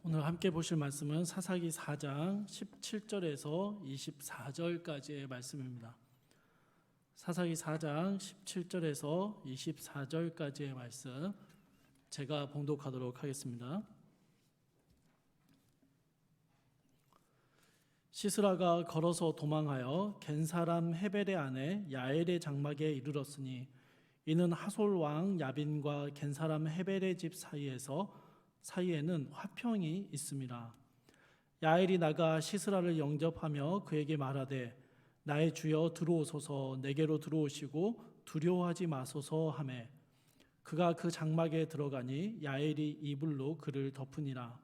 오늘 함께 보실 말씀은 사사기 4장 17절에서 24절까지의 말씀입니다. 사사기 4장 17절에서 24절까지의 말씀 제가 봉독하도록 하겠습니다. 시스라가 걸어서 도망하여 겐 사람 헤벨의 아내 야엘의 장막에 이르렀으니 이는 하솔 왕 야빈과 겐 사람 헤벨의 집 사이에는 화평이 있음이라. 야엘이 나가 시스라를 영접하며 그에게 말하되 나의 주여 들어오소서, 내게로 들어오시고 두려워하지 마소서 하매 그가 그 장막에 들어가니 야엘이 이불로 그를 덮으니라.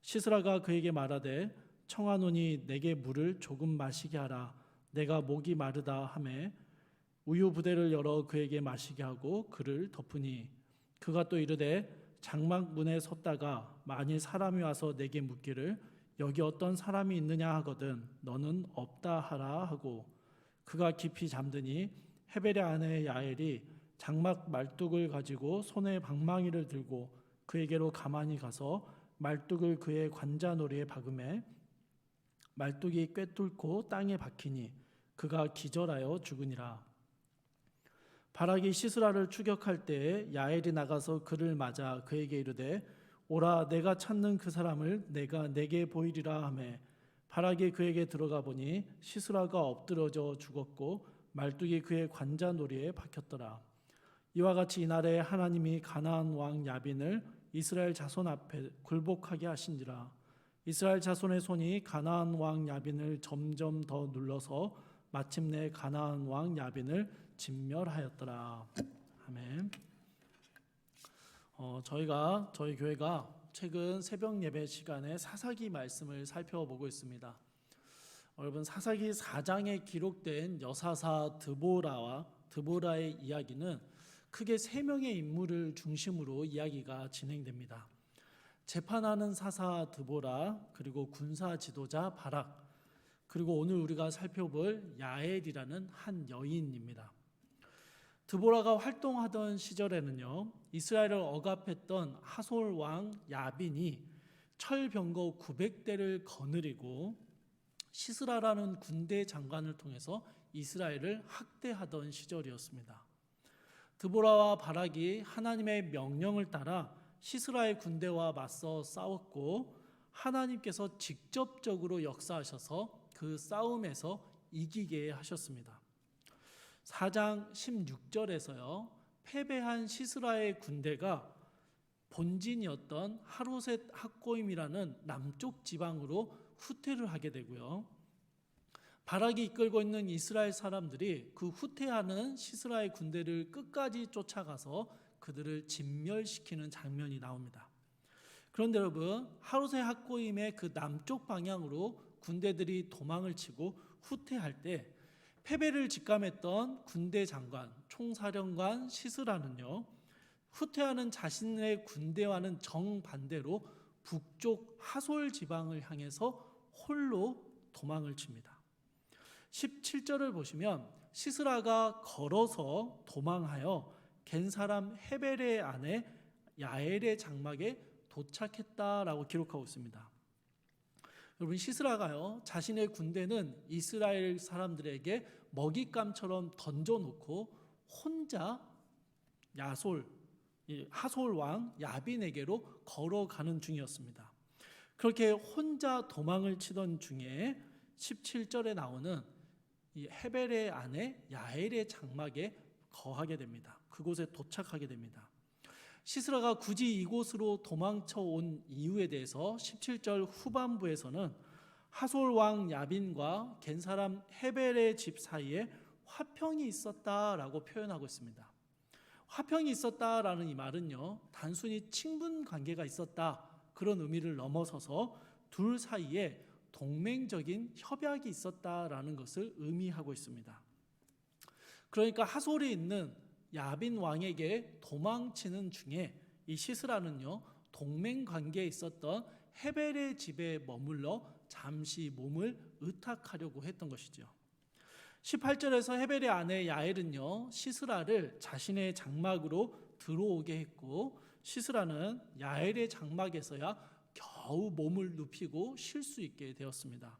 시스라가 그에게 말하되 청하노니 내게 물을 조금 마시게 하라, 내가 목이 마르다 하매 우유 부대를 열어 그에게 마시게 하고 그를 덮으니 그가 또 이르되 장막 문에 섰다가 만일 사람이 와서 내게 묻기를 여기 어떤 사람이 있느냐 하거든 너는 없다 하라 하고 그가 깊이 잠드니 헤벨의 아내 야엘이 장막 말뚝을 가지고 손에 방망이를 들고 그에게로 가만히 가서 말뚝을 그의 관자놀이에 박음에 말뚝이 꿰뚫고 땅에 박히니 그가 기절하여 죽으니라. 바락이 시스라를 추격할 때에 야엘이 나가서 그를 맞아 그에게 이르되 오라, 내가 찾는 그 사람을 내가 내게 보이리라 하매 바락이 그에게 들어가 보니 시스라가 엎드러져 죽었고 말뚝이 그의 관자놀이에 박혔더라. 이와 같이 이날에 하나님이 가나안 왕 야빈을 이스라엘 자손 앞에 굴복하게 하신지라. 이스라엘 자손의 손이 가나안 왕 야빈을 점점 더 눌러서 마침내 가나안 왕 야빈을 진멸하였더라. 아멘. 저희 교회가 최근 새벽 예배 시간에 사사기 말씀을 살펴보고 있습니다. 여러분, 사사기 4장에 기록된 여사사 드보라의 이야기는 크게 세 명의 인물을 중심으로 이야기가 진행됩니다. 재판하는 사사 드보라, 그리고 군사 지도자 바락, 그리고 오늘 우리가 살펴볼 야엘이라는 한 여인입니다. 드보라가 활동하던 시절에는요, 이스라엘을 억압했던 하솔 왕 야빈이 철병거 900대를 거느리고 시스라라는 군대 장관을 통해서 이스라엘을 학대하던 시절이었습니다. 드보라와 바락이 하나님의 명령을 따라 시스라의 군대와 맞서 싸웠고 하나님께서 직접적으로 역사하셔서 그 싸움에서 이기게 하셨습니다. 4장 16절에서요, 패배한 시스라의 군대가 본진이었던 하로셋 학고임이라는 남쪽 지방으로 후퇴를 하게 되고요, 바락이 이끌고 있는 이스라엘 사람들이 그 후퇴하는 시스라의 군대를 끝까지 쫓아가서 그들을 진멸시키는 장면이 나옵니다. 그런데 여러분, 하로셋 학고임의 그 남쪽 방향으로 군대들이 도망을 치고 후퇴할 때 패배를 직감했던 군대 장관, 총사령관 시스라는요, 후퇴하는 자신의 군대와는 정반대로 북쪽 하솔 지방을 향해서 홀로 도망을 칩니다. 17절을 보시면 시스라가 걸어서 도망하여 겐 사람 헤벨의 아내 야엘의 장막에 도착했다라고 기록하고 있습니다. 여러분, 시스라가요, 자신의 군대는 이스라엘 사람들에게 먹잇감처럼 던져놓고 혼자 하솔 왕 야빈에게로 걸어가는 중이었습니다. 그렇게 혼자 도망을 치던 중에 17절에 나오는 이 헤벨의 아내 야엘의 장막에 거하게 됩니다. 그곳에 도착하게 됩니다. 시스라가 굳이 이곳으로 도망쳐 온 이유에 대해서 17절 후반부에서는 하솔 왕 야빈과 겐 사람 헤벨의 집 사이에 화평이 있었다라고 표현하고 있습니다. 화평이 있었다라는 이 말은요, 단순히 친분 관계가 있었다 그런 의미를 넘어서서 둘 사이에 동맹적인 협약이 있었다라는 것을 의미하고 있습니다. 그러니까 하솔에 있는 야빈 왕에게 도망치는 중에 이 시스라는요, 동맹 관계에 있었던 헤벨의 집에 머물러 잠시 몸을 의탁하려고 했던 것이죠. 18절에서 헤벨의 아내 야엘은요, 시스라를 자신의 장막으로 들어오게 했고 시스라는 야엘의 장막에서야 겨우 몸을 눕히고 쉴 수 있게 되었습니다.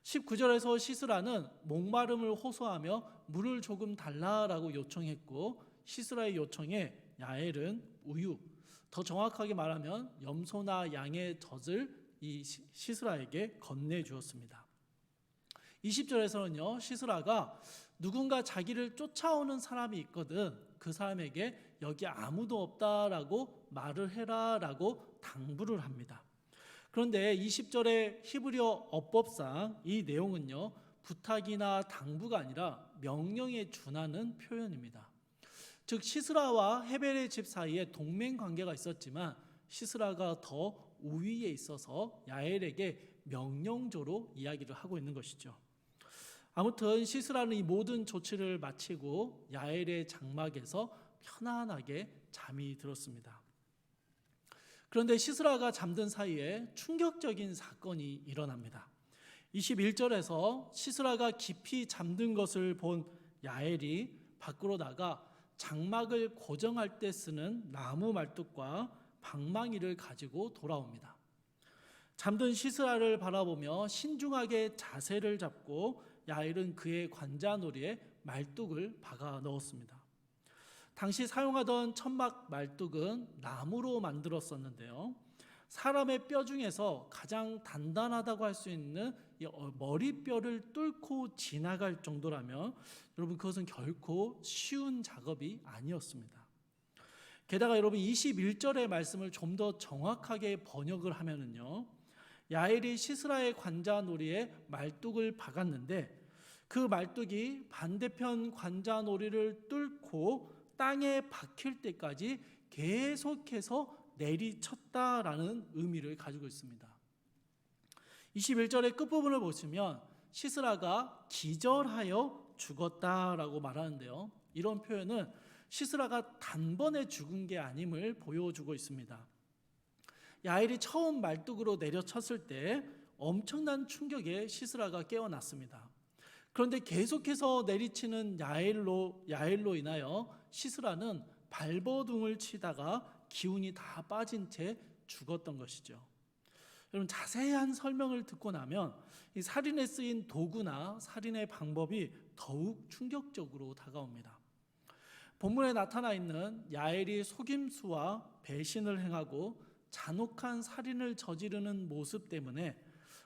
19절에서 시스라는 목마름을 호소하며 물을 조금 달라라고 요청했고, 시스라의 요청에 야엘은 우유, 더 정확하게 말하면 염소나 양의 젖을 이 시스라에게 건네주었습니다. 20절에서는요, 시스라가 누군가 자기를 쫓아오는 사람이 있거든 그 사람에게 여기 아무도 없다라고 말을 해라라고 당부를 합니다. 그런데 20절의 히브리어 어법상 이 내용은요, 부탁이나 당부가 아니라 명령에 준하는 표현입니다. 즉 시스라와 헤벨의 집 사이에 동맹 관계가 있었지만 시스라가 더 우위에 있어서 야엘에게 명령조로 이야기를 하고 있는 것이죠. 아무튼 시스라는 이 모든 조치를 마치고 야엘의 장막에서 편안하게 잠이 들었습니다. 그런데 시스라가 잠든 사이에 충격적인 사건이 일어납니다. 21절에서 시스라가 깊이 잠든 것을 본 야엘이 밖으로 나가 장막을 고정할 때 쓰는 나무 말뚝과 방망이를 가지고 돌아옵니다. 잠든 시스라를 바라보며 신중하게 자세를 잡고 야엘은 그의 관자놀이에 말뚝을 박아 넣었습니다. 당시 사용하던 천막 말뚝은 나무로 만들었었는데요, 사람의 뼈 중에서 가장 단단하다고 할 수 있는 머리뼈를 뚫고 지나갈 정도라면 여러분 그것은 결코 쉬운 작업이 아니었습니다. 게다가 여러분 21절의 말씀을 좀 더 정확하게 번역을 하면은요, 야엘이 시스라의 관자놀이에 말뚝을 박았는데 그 말뚝이 반대편 관자놀이를 뚫고 땅에 박힐 때까지 계속해서 내리쳤다라는 의미를 가지고 있습니다. 21절의 끝부분을 보시면 시스라가 기절하여 죽었다라고 말하는데요, 이런 표현은 시스라가 단번에 죽은 게 아님을 보여주고 있습니다. 야엘이 처음 말뚝으로 내려쳤을 때 엄청난 충격에 시스라가 깨어났습니다. 그런데 계속해서 내리치는 야엘로 인하여 시스라는 발버둥을 치다가 기운이 다 빠진 채 죽었던 것이죠. 여러분 자세한 설명을 듣고 나면 이 살인에 쓰인 도구나 살인의 방법이 더욱 충격적으로 다가옵니다. 본문에 나타나 있는 야엘이 속임수와 배신을 행하고 잔혹한 살인을 저지르는 모습 때문에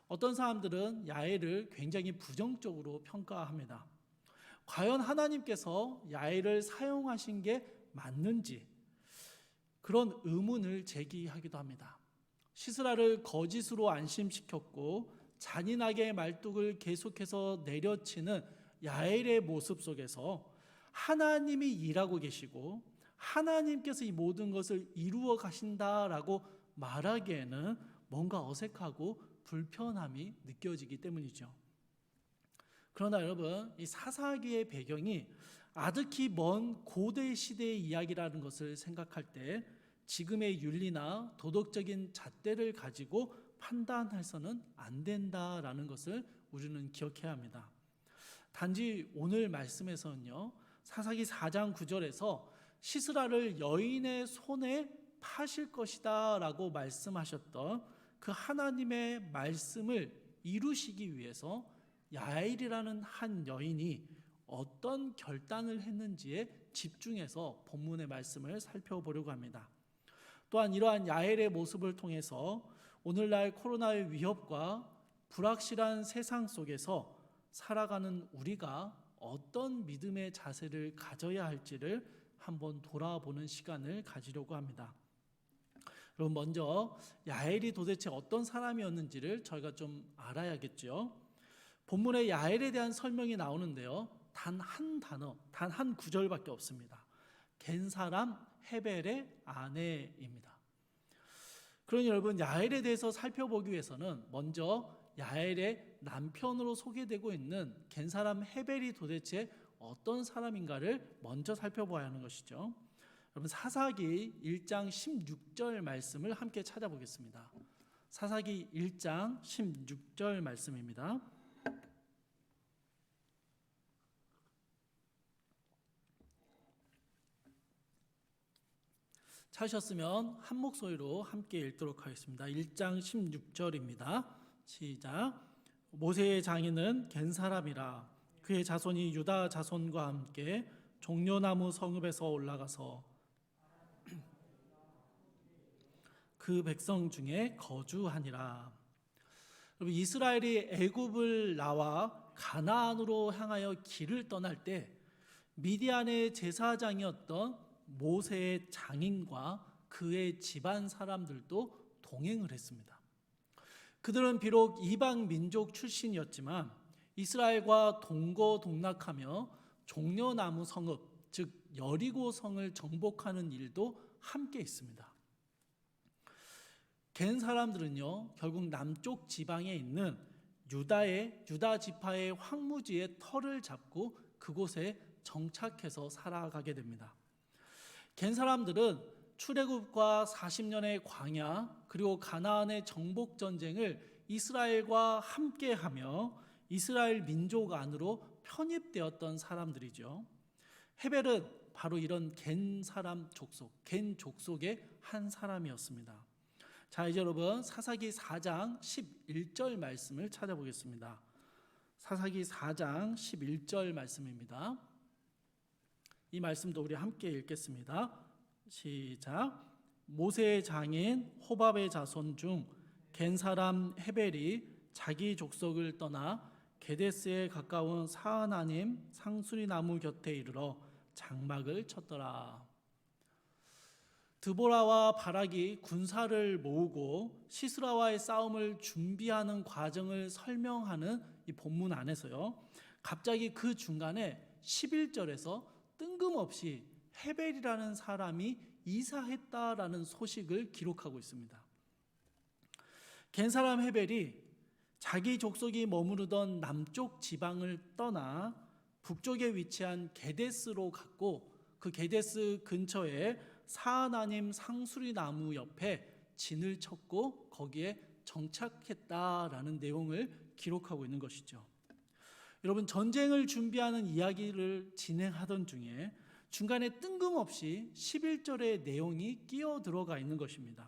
어떤 사람들은 야엘을 굉장히 부정적으로 평가합니다. 과연 하나님께서 야엘을 사용하신 게 맞는지 그런 의문을 제기하기도 합니다. 시스라를 거짓으로 안심시켰고 잔인하게 말뚝을 계속해서 내려치는 야엘의 모습 속에서 하나님이 일하고 계시고 하나님께서 이 모든 것을 이루어 가신다라고 말하기에는 뭔가 어색하고 불편함이 느껴지기 때문이죠. 그러나 여러분, 이 사사기의 배경이 아득히 먼 고대 시대의 이야기라는 것을 생각할 때 지금의 윤리나 도덕적인 잣대를 가지고 판단해서는 안 된다라는 것을 우리는 기억해야 합니다. 단지 오늘 말씀에서는요, 사사기 4장 9절에서 시스라를 여인의 손에 파실 것이다 라고 말씀하셨던 그 하나님의 말씀을 이루시기 위해서 야엘이라는 한 여인이 어떤 결단을 했는지에 집중해서 본문의 말씀을 살펴보려고 합니다. 또한 이러한 야엘의 모습을 통해서 오늘날 코로나의 위협과 불확실한 세상 속에서 살아가는 우리가 어떤 믿음의 자세를 가져야 할지를 한번 돌아보는 시간을 가지려고 합니다. 그럼 먼저 야엘이 도대체 어떤 사람이었는지를 저희가 좀 알아야겠죠. 본문에 야엘에 대한 설명이 나오는데요, 단 한 단어, 단 한 구절밖에 없습니다. 겐사람 헤벨의 아내입니다. 그러니 여러분, 야엘에 대해서 살펴보기 위해서는 먼저 야엘의 남편으로 소개되고 있는 겐사람 헤벨이 도대체 어떤 사람인가를 먼저 살펴봐야 하는 것이죠. 여러분 사사기 1장 16절 말씀을 함께 찾아보겠습니다. 사사기 1장 16절 말씀입니다. 찾으셨으면 한 목소리로 함께 읽도록 하겠습니다. 1장 16절입니다. 시작. 모세의 장인은 겐 사람이라 그의 자손이 유다 자손과 함께 종려나무 성읍에서 올라가서 그 백성 중에 거주하니라. 여러분, 이스라엘이 애굽을 나와 가나안으로 향하여 길을 떠날 때 미디안의 제사장이었던 모세의 장인과 그의 집안 사람들도 동행을 했습니다. 그들은 비록 이방 민족 출신이었지만 이스라엘과 동거동락하며 종려나무 성읍, 즉 여리고 성을 정복하는 일도 함께 있습니다. 겐 사람들은요, 결국 남쪽 지방에 있는 유다 지파의 황무지에 터를 잡고 그곳에 정착해서 살아가게 됩니다. 겐 사람들은 출애굽과 40년의 광야 그리고 가나안의 정복 전쟁을 이스라엘과 함께하며 이스라엘 민족 안으로 편입되었던 사람들이죠. 헤벨은 바로 이런 겐 사람 족속, 겐 족속의 한 사람이었습니다. 자, 이제 여러분 사사기 4장 11절 말씀을 찾아보겠습니다. 사사기 4장 11절 말씀입니다. 이 말씀도 우리 함께 읽겠습니다. 시작. 모세의 장인 호밥의 자손 중 겐 사람 헤벨이 자기 족속을 떠나 게데스에 가까운 사하나님 상수리 나무 곁에 이르러 장막을 쳤더라. 드보라와 바락이 군사를 모으고 시스라와의 싸움을 준비하는 과정을 설명하는 이 본문 안에서요, 갑자기 그 중간에 11절에서 뜬금없이 헤벨이라는 사람이 이사했다라는 소식을 기록하고 있습니다. 겐 사람 헤벨이 자기 족속이 머무르던 남쪽 지방을 떠나 북쪽에 위치한 게데스로 갔고 그 게데스 근처에 사하나님 상수리 나무 옆에 진을 쳤고 거기에 정착했다라는 내용을 기록하고 있는 것이죠. 여러분, 전쟁을 준비하는 이야기를 진행하던 중에 중간에 뜬금없이 11절의 내용이 끼어 들어가 있는 것입니다.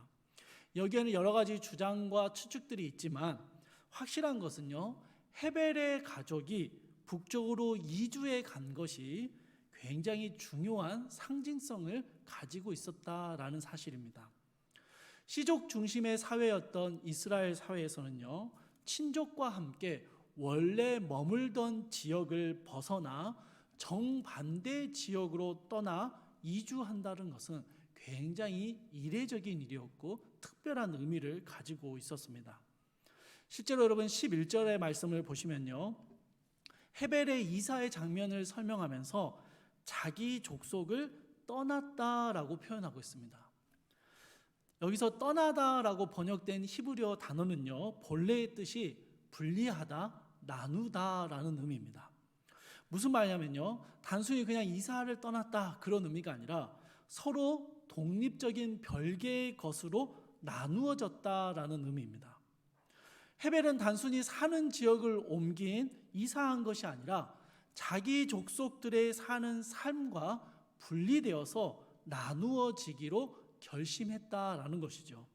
여기에는 여러 가지 주장과 추측들이 있지만 확실한 것은요, 헤벨의 가족이 북쪽으로 이주해 간 것이 굉장히 중요한 상징성을 가지고 있었다라는 사실입니다. 시족 중심의 사회였던 이스라엘 사회에서는요, 친족과 함께 원래 머물던 지역을 벗어나 정반대 지역으로 떠나 이주한다는 것은 굉장히 이례적인 일이었고 특별한 의미를 가지고 있었습니다. 실제로 여러분 11절의 말씀을 보시면요, 헤벨의 이사의 장면을 설명하면서 자기 족속을 떠났다라고 표현하고 있습니다. 여기서 떠나다라고 번역된 히브리어 단어는요, 본래의 뜻이 분리하다, 나누다라는 의미입니다. 무슨 말이냐면요, 단순히 그냥 이사를 떠났다 그런 의미가 아니라 서로 독립적인 별개의 것으로 나누어졌다라는 의미입니다. 헤벨은 단순히 사는 지역을 옮긴 이사한 것이 아니라 자기 족속들의 사는 삶과 분리되어서 나누어지기로 결심했다라는 것이죠.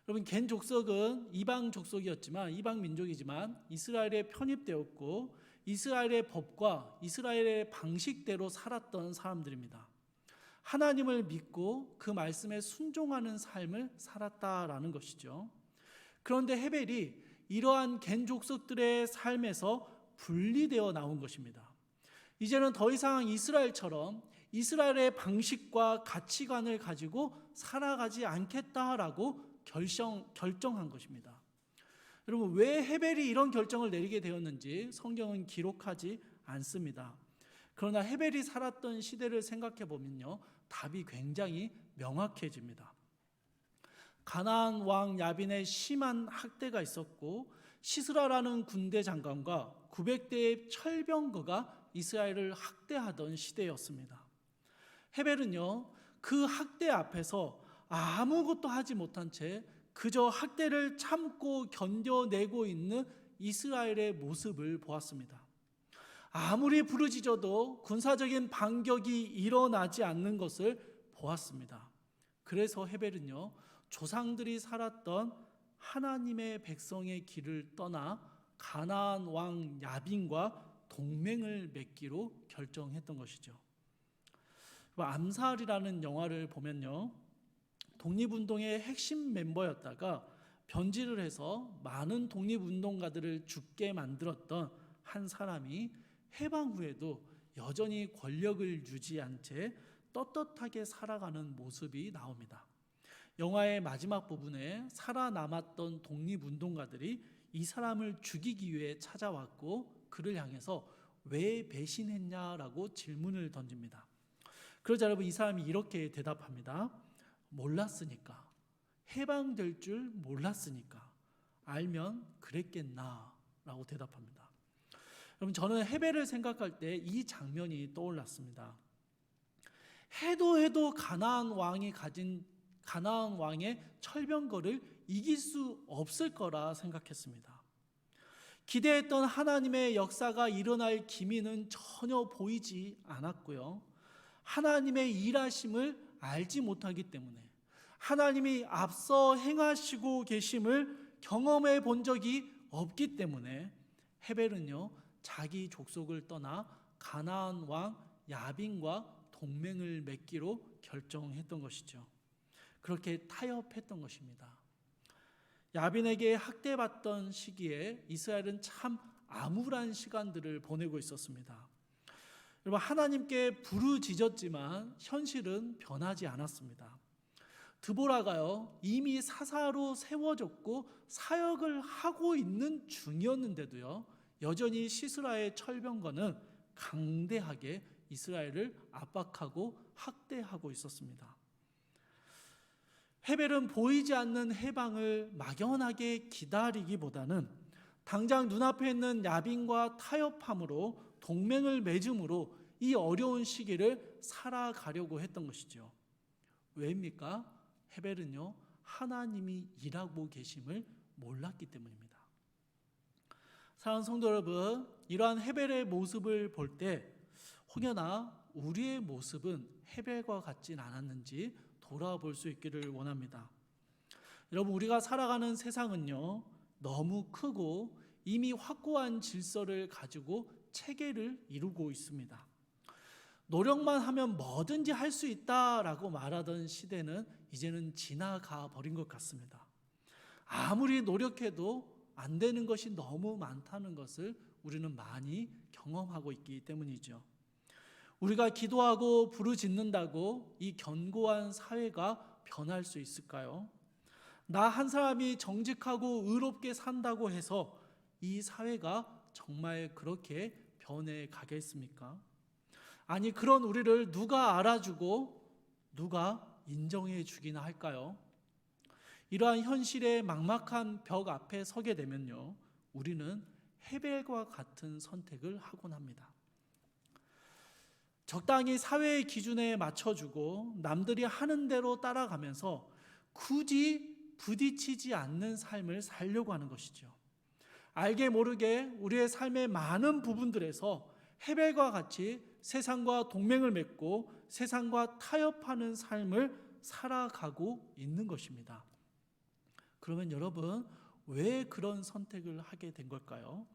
여러분, 겐 족속은 이방 족속이었지만, 이방 민족이지만 이스라엘에 편입되었고 이스라엘의 법과 이스라엘의 방식대로 살았던 사람들입니다. 하나님을 믿고 그 말씀에 순종하는 삶을 살았다라는 것이죠. 그런데 헤벨이 이러한 겐 족속들의 삶에서 분리되어 나온 것입니다. 이제는 더 이상 이스라엘처럼 이스라엘의 방식과 가치관을 가지고 살아가지 않겠다라고 결정한 것입니다. 여러분, 왜 헤벨이 이런 결정을 내리게 되었는지 성경은 기록하지 않습니다. 그러나 헤벨이 살았던 시대를 생각해 보면요, 답이 굉장히 명확해집니다. 가나안 왕 야빈의 심한 학대가 있었고 시스라라는 군대 장관과 900대의 철병거가 이스라엘을 학대하던 시대였습니다. 헤벨은요, 그 학대 앞에서 아무것도 하지 못한 채 그저 학대를 참고 견뎌내고 있는 이스라엘의 모습을 보았습니다. 아무리 부르짖어도 군사적인 반격이 일어나지 않는 것을 보았습니다. 그래서 헤벨은요, 조상들이 살았던 하나님의 백성의 길을 떠나 가나안 왕 야빈과 동맹을 맺기로 결정했던 것이죠. 암살이라는 영화를 보면요, 독립운동의 핵심 멤버였다가 변질을 해서 많은 독립운동가들을 죽게 만들었던 한 사람이 해방 후에도 여전히 권력을 유지한 채 떳떳하게 살아가는 모습이 나옵니다. 영화의 마지막 부분에 살아남았던 독립운동가들이 이 사람을 죽이기 위해 찾아왔고 그를 향해서 왜 배신했냐라고 질문을 던집니다. 그러자 여러분, 이 사람이 이렇게 대답합니다. 몰랐으니까. 해방될 줄 몰랐으니까. 알면 그랬겠나 라고 대답합니다. 여러분, 저는 헤벨을 생각할 때 이 장면이 떠올랐습니다. 해도 가나안 왕이 가진 가나안 왕의 철병거를 이길 수 없을 거라 생각했습니다. 기대했던 하나님의 역사가 일어날 기미는 전혀 보이지 않았고요. 하나님의 일하심을 알지 못하기 때문에, 하나님이 앞서 행하시고 계심을 경험해 본 적이 없기 때문에 헤벨은요, 자기 족속을 떠나 가나안 왕 야빈과 동맹을 맺기로 결정했던 것이죠. 그렇게 타협했던 것입니다. 야빈에게 학대받던 시기에 이스라엘은 참 암울한 시간들을 보내고 있었습니다. 여러분, 하나님께 부르짖었지만 현실은 변하지 않았습니다. 드보라가요, 이미 사사로 세워졌고 사역을 하고 있는 중이었는데도요, 여전히 시스라의 철병거는 강대하게 이스라엘을 압박하고 학대하고 있었습니다. 헤벨은 보이지 않는 해방을 막연하게 기다리기보다는 당장 눈앞에 있는 야빈과 타협함으로 동맹을 맺음으로 이 어려운 시기를 살아가려고 했던 것이죠. 왜입니까? 헤벨은요, 하나님이 일하고 계심을 몰랐기 때문입니다. 사랑하는 성도 여러분, 이러한 헤벨의 모습을 볼 때 혹여나 우리의 모습은 헤벨과 같진 않았는지 돌아볼 수 있기를 원합니다. 여러분, 우리가 살아가는 세상은요, 너무 크고 이미 확고한 질서를 가지고 체계를 이루고 있습니다. 노력만 하면 뭐든지 할 수 있다라고 말하던 시대는 이제는 지나가 버린 것 같습니다. 아무리 노력해도 안 되는 것이 너무 많다는 것을 우리는 많이 경험하고 있기 때문이죠. 우리가 기도하고 부르짖는다고 이 견고한 사회가 변할 수 있을까요? 나 한 사람이 정직하고 의롭게 산다고 해서 이 사회가 정말 그렇게 변해 가겠습니까? 아니, 그런 우리를 누가 알아주고 누가 인정해 주기나 할까요? 이러한 현실의 막막한 벽 앞에 서게 되면요, 우리는 헤벨과 같은 선택을 하곤 합니다. 적당히 사회의 기준에 맞춰주고 남들이 하는 대로 따라가면서 굳이 부딪히지 않는 삶을 살려고 하는 것이죠. 알게 모르게 우리의 삶의 많은 부분들에서 헤벨과 같이 세상과 동맹을 맺고 세상과 타협하는 삶을 살아가고 있는 것입니다. 그러면 여러분, 왜 그런 선택을 하게 된 걸까요?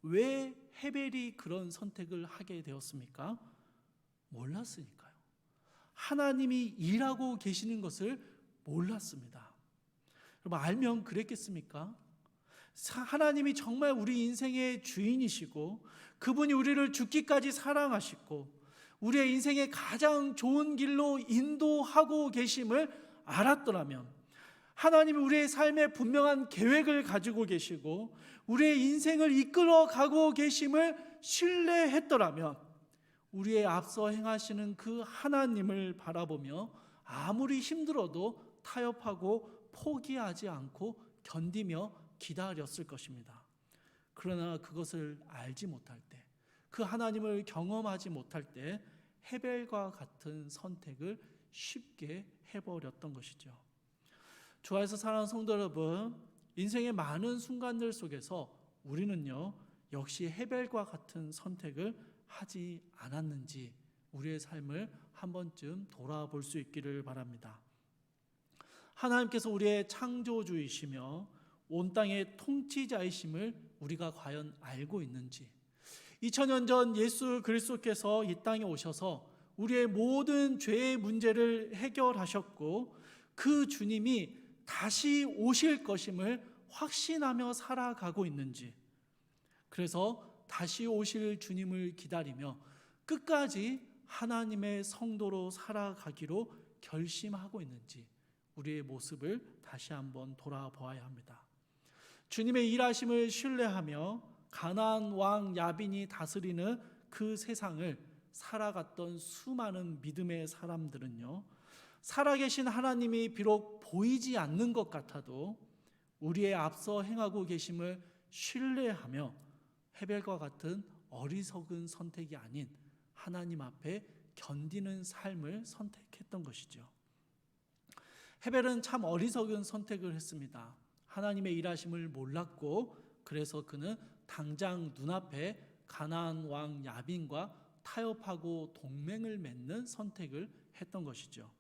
왜 헤벨이 그런 선택을 하게 되었습니까? 몰랐으니까요. 하나님이 일하고 계시는 것을 몰랐습니다. 여러분, 알면 그랬겠습니까? 하나님이 정말 우리 인생의 주인이시고 그분이 우리를 죽기까지 사랑하시고 우리의 인생의 가장 좋은 길로 인도하고 계심을 알았더라면, 하나님이 우리의 삶에 분명한 계획을 가지고 계시고 우리의 인생을 이끌어 가고 계심을 신뢰했더라면, 우리의 앞서 행하시는 그 하나님을 바라보며 아무리 힘들어도 타협하고 포기하지 않고 견디며 기다렸을 것입니다. 그러나 그것을 알지 못할 때, 그 하나님을 경험하지 못할 때 헤벨과 같은 선택을 쉽게 해버렸던 것이죠. 주 안에서 사랑하는 성도 여러분, 인생의 많은 순간들 속에서 우리는요, 역시 헤벨과 같은 선택을 하지 않았는지 우리의 삶을 한 번쯤 돌아볼 수 있기를 바랍니다. 하나님께서 우리의 창조주이시며 온 땅의 통치자이심을 우리가 과연 알고 있는지, 2000년 전 예수 그리스도께서 이 땅에 오셔서 우리의 모든 죄의 문제를 해결하셨고 그 주님이 다시 오실 것임을 확신하며 살아가고 있는지, 그래서 다시 오실 주님을 기다리며 끝까지 하나님의 성도로 살아가기로 결심하고 있는지 우리의 모습을 다시 한번 돌아보아야 합니다. 주님의 일하심을 신뢰하며 가나안 왕 야빈이 다스리는 그 세상을 살아갔던 수많은 믿음의 사람들은요, 살아계신 하나님이 비록 보이지 않는 것 같아도 우리의 앞서 행하고 계심을 신뢰하며 헤벨과 같은 어리석은 선택이 아닌 하나님 앞에 견디는 삶을 선택했던 것이죠. 헤벨은 참 어리석은 선택을 했습니다. 하나님의 일하심을 몰랐고 그래서 그는 당장 눈앞에 가나안 왕 야빈과 타협하고 동맹을 맺는 선택을 했던 것이죠.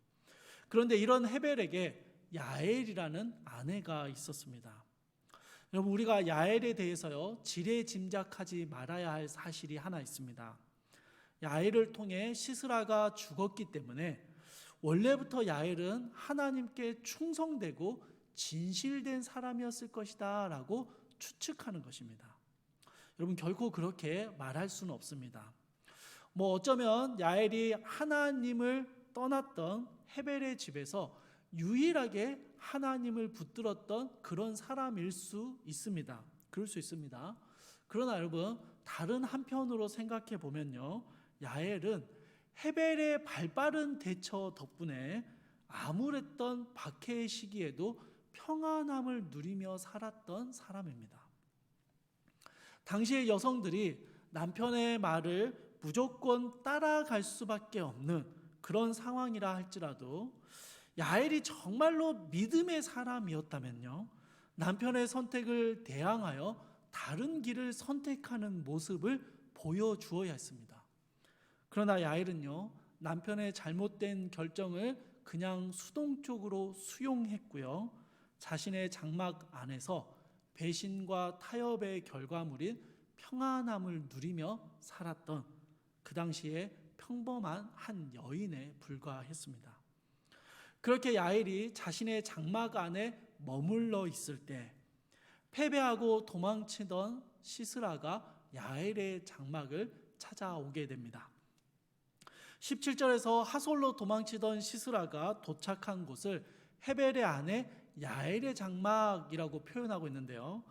그런데 이런 헤벨에게 야엘이라는 아내가 있었습니다. 여러분, 우리가 야엘에 대해서요 지레 짐작하지 말아야 할 사실이 하나 있습니다. 야엘을 통해 시스라가 죽었기 때문에 원래부터 야엘은 하나님께 충성되고 진실된 사람이었을 것이다 라고 추측하는 것입니다. 여러분, 결코 그렇게 말할 수는 없습니다. 어쩌면 야엘이 하나님을 떠났던 헤벨의 집에서 유일하게 하나님을 붙들었던 그런 사람일 수 있습니다. 그럴 수 있습니다. 그러나 여러분, 다른 한편으로 생각해 보면요, 야엘은 헤벨의 발빠른 대처 덕분에 암울했던 박해의 시기에도 평안함을 누리며 살았던 사람입니다. 당시의 여성들이 남편의 말을 무조건 따라갈 수밖에 없는 그런 상황이라 할지라도 야엘이 정말로 믿음의 사람이었다면요, 남편의 선택을 대항하여 다른 길을 선택하는 모습을 보여주어야 했습니다. 그러나 야엘은요, 남편의 잘못된 결정을 그냥 수동적으로 수용했고요, 자신의 장막 안에서 배신과 타협의 결과물인 평안함을 누리며 살았던 그 당시에 평범한 한 여인에 불과했습니다. 그렇게 야엘이 자신의 장막 안에 머물러 있을 때 패배하고 도망치던 시스라가 야엘의 장막을 찾아오게 됩니다. 17절에서 하솔로 도망치던 시스라가 도착한 곳을 헤벨의 아내 야엘의 장막이라고 표현하고 있는데요,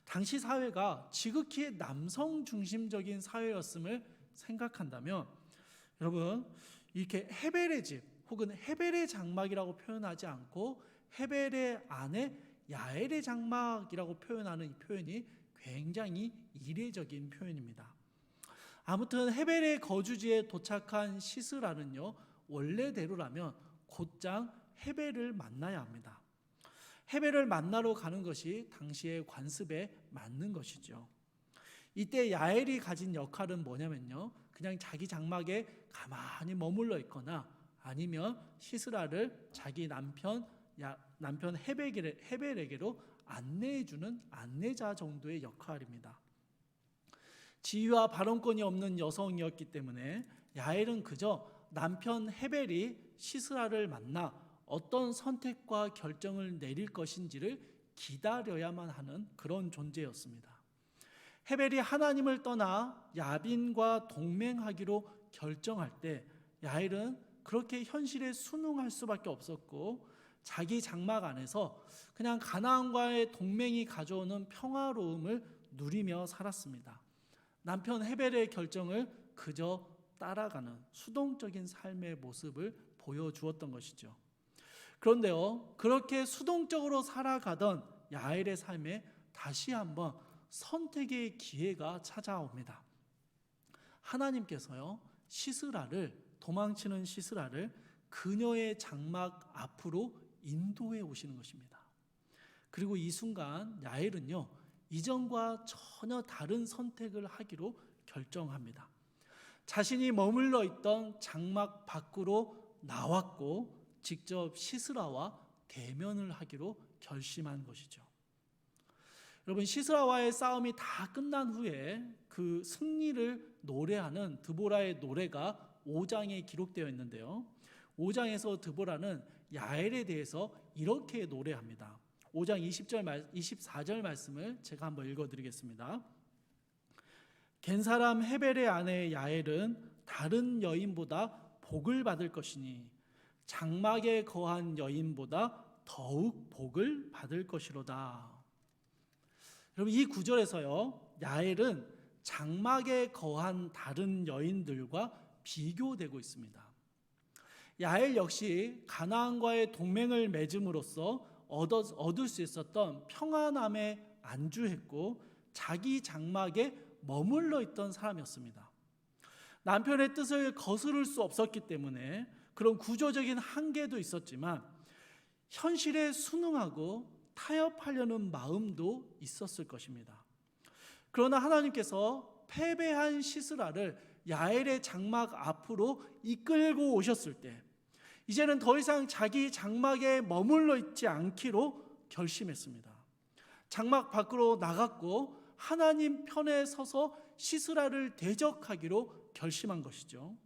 당시 사회가 지극히 남성 중심적인 사회였음을 생각한다면 여러분, 이렇게 헤벨의 집 혹은 헤벨의 장막이라고 표현하지 않고 헤벨의 아내 야엘의 장막이라고 표현하는 이 표현이 굉장히 이례적인 표현입니다. 아무튼 헤벨의 거주지에 도착한 시스라는요, 원래대로라면 곧장 헤벨을 만나야 합니다. 헤벨을 만나러 가는 것이 당시의 관습에 맞는 것이죠. 이때 야엘이 가진 역할은 뭐냐면요, 그냥 자기 장막에 가만히 머물러 있거나 아니면 시스라를 자기 남편 헤벨에게로 안내해주는 안내자 정도의 역할입니다. 지위와 발언권이 없는 여성이었기 때문에 야엘은 그저 남편 헤벨이 시스라를 만나 어떤 선택과 결정을 내릴 것인지를 기다려야만 하는 그런 존재였습니다. 헤벨이 하나님을 떠나 야빈과 동맹하기로 결정할 때 야엘은 그렇게 현실에 순응할 수밖에 없었고 자기 장막 안에서 그냥 가나안과의 동맹이 가져오는 평화로움을 누리며 살았습니다. 남편 헤벨의 결정을 그저 따라가는 수동적인 삶의 모습을 보여주었던 것이죠. 그런데요, 그렇게 수동적으로 살아가던 야엘의 삶에 다시 한번 선택의 기회가 찾아옵니다. 하나님께서요, 도망치는 시스라를 그녀의 장막 앞으로 인도해 오시는 것입니다. 그리고 이 순간 야엘은요, 이전과 전혀 다른 선택을 하기로 결정합니다. 자신이 머물러 있던 장막 밖으로 나왔고 직접 시스라와 대면을 하기로 결심한 것이죠. 여러분, 시스라와의 싸움이 다 끝난 후에 그 승리를 노래하는 드보라의 노래가 5장에 기록되어 있는데요. 5장에서 드보라는 야엘에 대해서 이렇게 노래합니다. 5장 24절 말씀을 제가 한번 읽어드리겠습니다. 겐사람 헤벨의 아내 야엘은 다른 여인보다 복을 받을 것이니 장막에 거한 여인보다 더욱 복을 받을 것이로다. 여러분, 이 구절에서요, 야엘은 장막에 거한 다른 여인들과 비교되고 있습니다. 야엘 역시 가나안과의 동맹을 맺음으로써 얻을 수 있었던 평안함에 안주했고 자기 장막에 머물러 있던 사람이었습니다. 남편의 뜻을 거스를 수 없었기 때문에 그런 구조적인 한계도 있었지만 현실에 순응하고 타협하려는 마음도 있었을 것입니다. 그러나 하나님께서 패배한 시스라를 야엘의 장막 앞으로 이끌고 오셨을 때 이제는 더 이상 자기 장막에 머물러 있지 않기로 결심했습니다. 장막 밖으로 나갔고 하나님 편에 서서 시스라를 대적하기로 결심한 것이죠.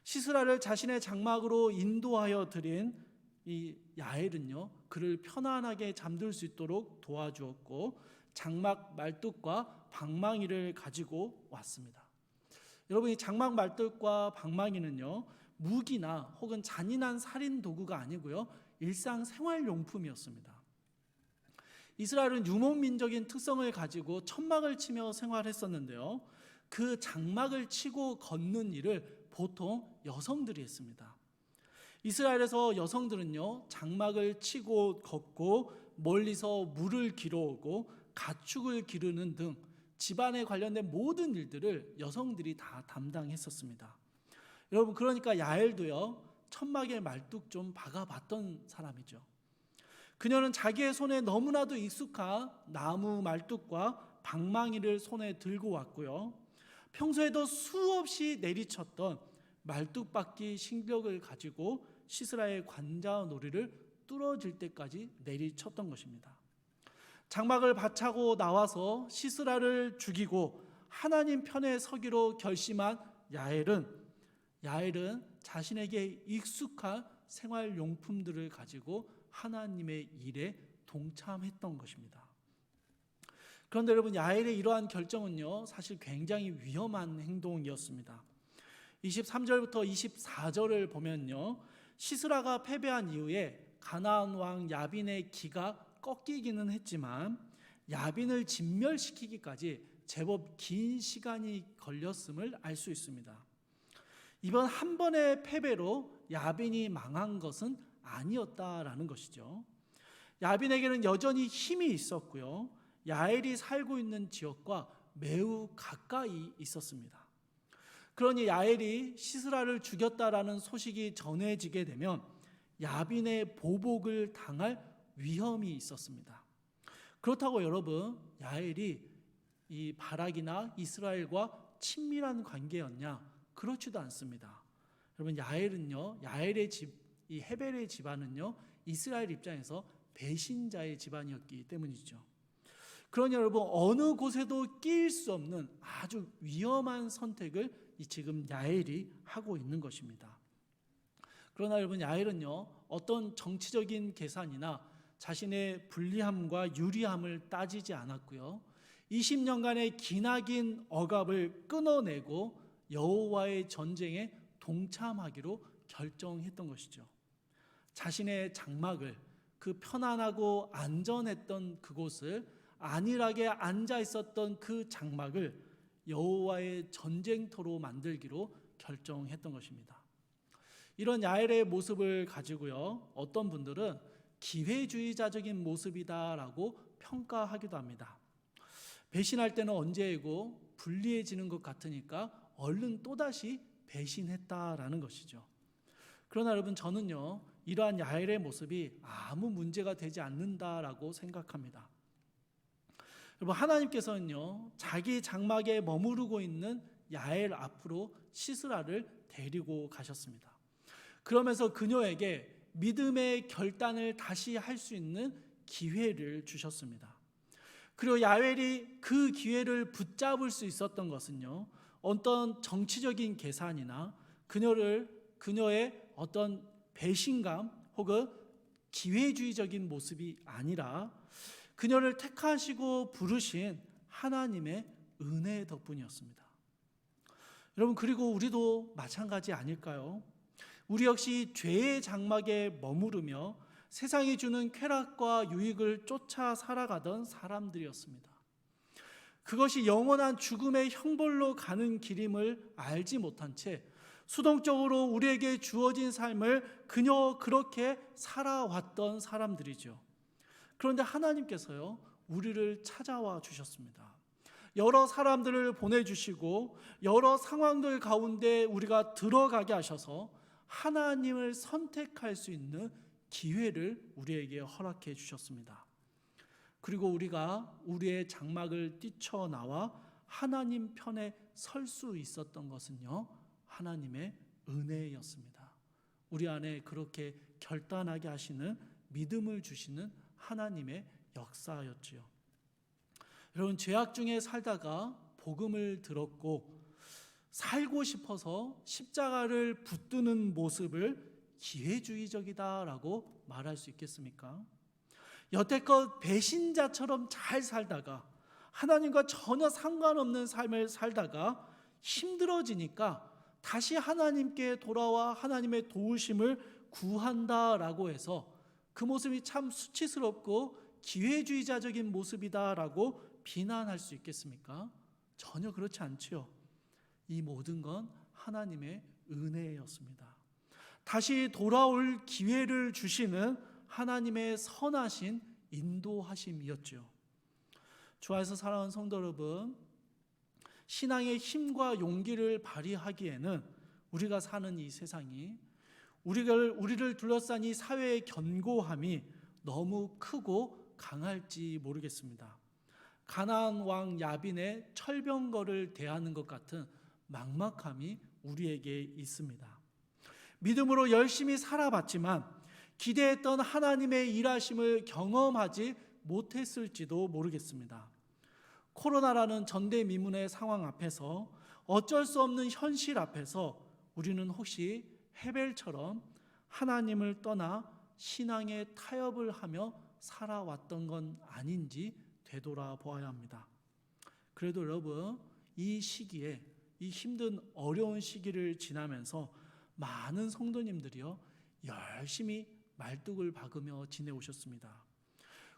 시스라를 자신의 장막으로 인도하여 드린 이 야엘은요, 그를 편안하게 잠들 수 있도록 도와주었고 장막 말뚝과 방망이를 가지고 왔습니다. 여러분, 이 장막 말뚝과 방망이는요, 무기나 혹은 잔인한 살인 도구가 아니고요, 일상 생활용품이었습니다. 이스라엘은 유목민적인 특성을 가지고 천막을 치며 생활했었는데요, 그 장막을 치고 걷는 일을 보통 여성들이 했습니다. 이스라엘에서 여성들은요, 장막을 치고 걷고 멀리서 물을 길어오고 가축을 기르는 등 집안에 관련된 모든 일들을 여성들이 다 담당했었습니다. 여러분, 그러니까 야엘도요, 천막에 말뚝 좀 박아봤던 사람이죠. 그녀는 자기의 손에 너무나도 익숙한 나무 말뚝과 방망이를 손에 들고 왔고요, 평소에도 수없이 내리쳤던 말뚝박기 실력을 가지고 시스라의 관자놀이를 뚫어질 때까지 내리쳤던 것입니다. 장막을 바차고 나와서 시스라를 죽이고 하나님 편에 서기로 결심한 야엘은 자신에게 익숙한 생활용품들을 가지고 하나님의 일에 동참했던 것입니다. 그런데 여러분, 야엘의 이러한 결정은요, 사실 굉장히 위험한 행동이었습니다. 23절부터 24절을 보면요, 시스라가 패배한 이후에 가나안 왕 야빈의 기가 꺾이기는 했지만 야빈을 진멸시키기까지 제법 긴 시간이 걸렸음을 알 수 있습니다. 이번 한 번의 패배로 야빈이 망한 것은 아니었다라는 것이죠. 야빈에게는 여전히 힘이 있었고요, 야엘이 살고 있는 지역과 매우 가까이 있었습니다. 그러니 야엘이 시스라를 죽였다라는 소식이 전해지게 되면 야빈의 보복을 당할 위험이 있었습니다. 그렇다고 여러분, 야엘이 이 바락이나 이스라엘과 친밀한 관계였냐? 그렇지도 않습니다. 여러분, 야엘의 이 헤벨의 집안은요, 이스라엘 입장에서 배신자의 집안이었기 때문이죠. 그러니 여러분, 어느 곳에도 끼일 수 없는 아주 위험한 선택을 지금 야엘이 하고 있는 것입니다. 그러나 여러분, 야엘은요, 어떤 정치적인 계산이나 자신의 불리함과 유리함을 따지지 않았고요, 20년간의 기나긴 억압을 끊어내고 여호와의 전쟁에 동참하기로 결정했던 것이죠. 자신의 장막을, 그 편안하고 안전했던 그곳을, 안일하게 앉아 있었던 그 장막을 여호와의 전쟁터로 만들기로 결정했던 것입니다. 이런 야엘의 모습을 가지고요, 어떤 분들은 기회주의자적인 모습이다라고 평가하기도 합니다. 배신할 때는 언제이고 불리해지는 것 같으니까 얼른 또다시 배신했다라는 것이죠. 그러나 여러분, 저는요, 이러한 야엘의 모습이 아무 문제가 되지 않는다라고 생각합니다. 여러분, 하나님께서는요, 자기 장막에 머무르고 있는 야엘 앞으로 시스라를 데리고 가셨습니다. 그러면서 그녀에게 믿음의 결단을 다시 할 수 있는 기회를 주셨습니다. 그리고 야웰이 그 기회를 붙잡을 수 있었던 것은요, 어떤 정치적인 계산이나 그녀의 어떤 배신감 혹은 기회주의적인 모습이 아니라 그녀를 택하시고 부르신 하나님의 은혜 덕분이었습니다. 여러분, 그리고 우리도 마찬가지 아닐까요? 우리 역시 죄의 장막에 머무르며 세상이 주는 쾌락과 유익을 쫓아 살아가던 사람들이었습니다. 그것이 영원한 죽음의 형벌로 가는 길임을 알지 못한 채 수동적으로 우리에게 주어진 삶을 그저 그렇게 살아왔던 사람들이죠. 그런데 하나님께서요, 우리를 찾아와 주셨습니다. 여러 사람들을 보내주시고 여러 상황들 가운데 우리가 들어가게 하셔서 하나님을 선택할 수 있는 기회를 우리에게 허락해 주셨습니다. 그리고 우리가 우리의 장막을 뛰쳐나와 하나님 편에 설 수 있었던 것은요, 하나님의 은혜였습니다. 우리 안에 그렇게 결단하게 하시는 믿음을 주시는 하나님의 역사였지요. 여러분, 죄악 중에 살다가 복음을 들었고 살고 싶어서 십자가를 붙드는 모습을 기회주의적이다라고 말할 수 있겠습니까? 여태껏 배신자처럼 잘 살다가 하나님과 전혀 상관없는 삶을 살다가 힘들어지니까 다시 하나님께 돌아와 하나님의 도우심을 구한다라고 해서 그 모습이 참 수치스럽고 기회주의자적인 모습이다라고 비난할 수 있겠습니까? 전혀 그렇지 않지요. 이 모든 건 하나님의 은혜였습니다. 다시 돌아올 기회를 주시는 하나님의 선하신 인도하심이었죠. 주 안에서 사랑하는 성도 여러분, 신앙의 힘과 용기를 발휘하기에는 우리가 사는 이 세상이 우리를 둘러싼 이 사회의 견고함이 너무 크고 강할지 모르겠습니다. 가나안 왕 야빈의 철병거를 대하는 것 같은 막막함이 우리에게 있습니다. 믿음으로 열심히 살아봤지만 기대했던 하나님의 일하심을 경험하지 못했을지도 모르겠습니다. 코로나라는 전대미문의 상황 앞에서 어쩔 수 없는 현실 앞에서 우리는 혹시 헤벨처럼 하나님을 떠나 신앙의 타협을 하며 살아왔던 건 아닌지 되돌아보아야 합니다. 그래도 여러분, 이 시기에, 이 힘든 어려운 시기를 지나면서 많은 성도님들이요, 열심히 말뚝을 박으며 지내오셨습니다.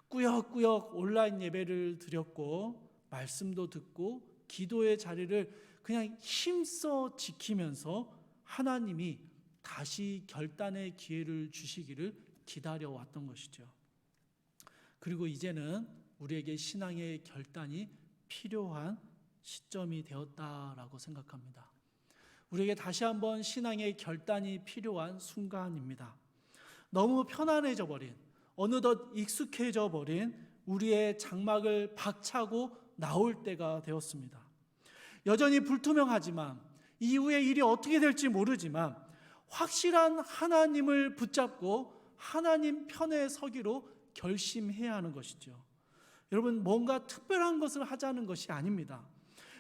꾸역꾸역 온라인 예배를 드렸고 말씀도 듣고 기도의 자리를 그냥 힘써 지키면서 하나님이 다시 결단의 기회를 주시기를 기다려왔던 것이죠. 그리고 이제는 우리에게 신앙의 결단이 필요한 시점이 되었다라고 생각합니다. 우리에게 다시 한번 신앙의 결단이 필요한 순간입니다. 너무 편안해져 버린, 어느덧 익숙해져 버린 우리의 장막을 박차고 나올 때가 되었습니다. 여전히 불투명하지만 이후의 일이 어떻게 될지 모르지만 확실한 하나님을 붙잡고 하나님 편에 서기로 결심해야 하는 것이죠. 여러분, 뭔가 특별한 것을 하자는 것이 아닙니다.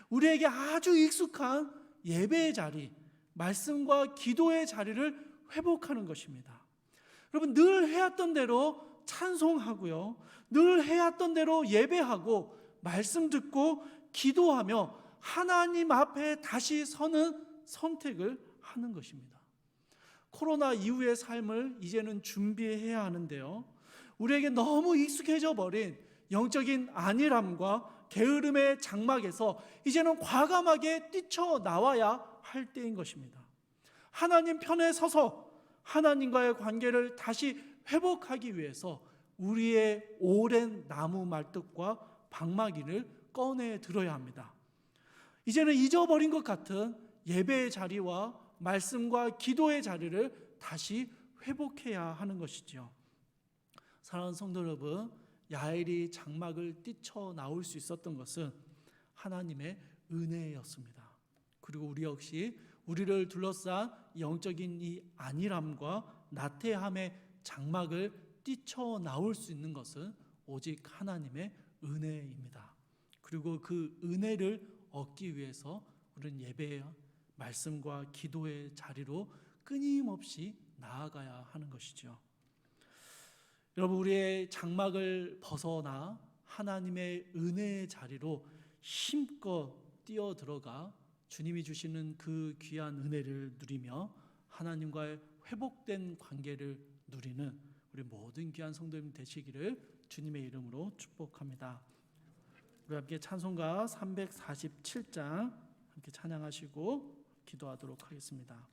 우리에게 아주 익숙한 예배의 자리, 말씀과 기도의 자리를 회복하는 것입니다. 여러분, 늘 해왔던 대로 찬송하고요, 늘 해왔던 대로 예배하고 말씀 듣고 기도하며 하나님 앞에 다시 서는 선택을 하는 것입니다. 코로나 이후의 삶을 이제는 준비해야 하는데요, 우리에게 너무 익숙해져 버린 영적인 안일함과 게으름의 장막에서 이제는 과감하게 뛰쳐나와야 할 때인 것입니다. 하나님 편에 서서 하나님과의 관계를 다시 회복하기 위해서 우리의 오랜 나무 말뚝과 방망이를 꺼내 들어야 합니다. 이제는 잊어버린 것 같은 예배의 자리와 말씀과 기도의 자리를 다시 회복해야 하는 것이죠. 사랑하는 성도 여러분, 야엘이 장막을 뛰쳐나올 수 있었던 것은 하나님의 은혜였습니다. 그리고 우리 역시 우리를 둘러싼 영적인 이 안일함과 나태함의 장막을 뛰쳐나올 수 있는 것은 오직 하나님의 은혜입니다. 그리고 그 은혜를 얻기 위해서 우리는 예배의 말씀과 기도의 자리로 끊임없이 나아가야 하는 것이죠. 여러분, 우리의 장막을 벗어나 하나님의 은혜의 자리로 힘껏 뛰어들어가 주님이 주시는 그 귀한 은혜를 누리며 하나님과의 회복된 관계를 누리는 우리 모든 귀한 성도님 되시기를 주님의 이름으로 축복합니다. 우리 함께 찬송가 347장 함께 찬양하시고 기도하도록 하겠습니다.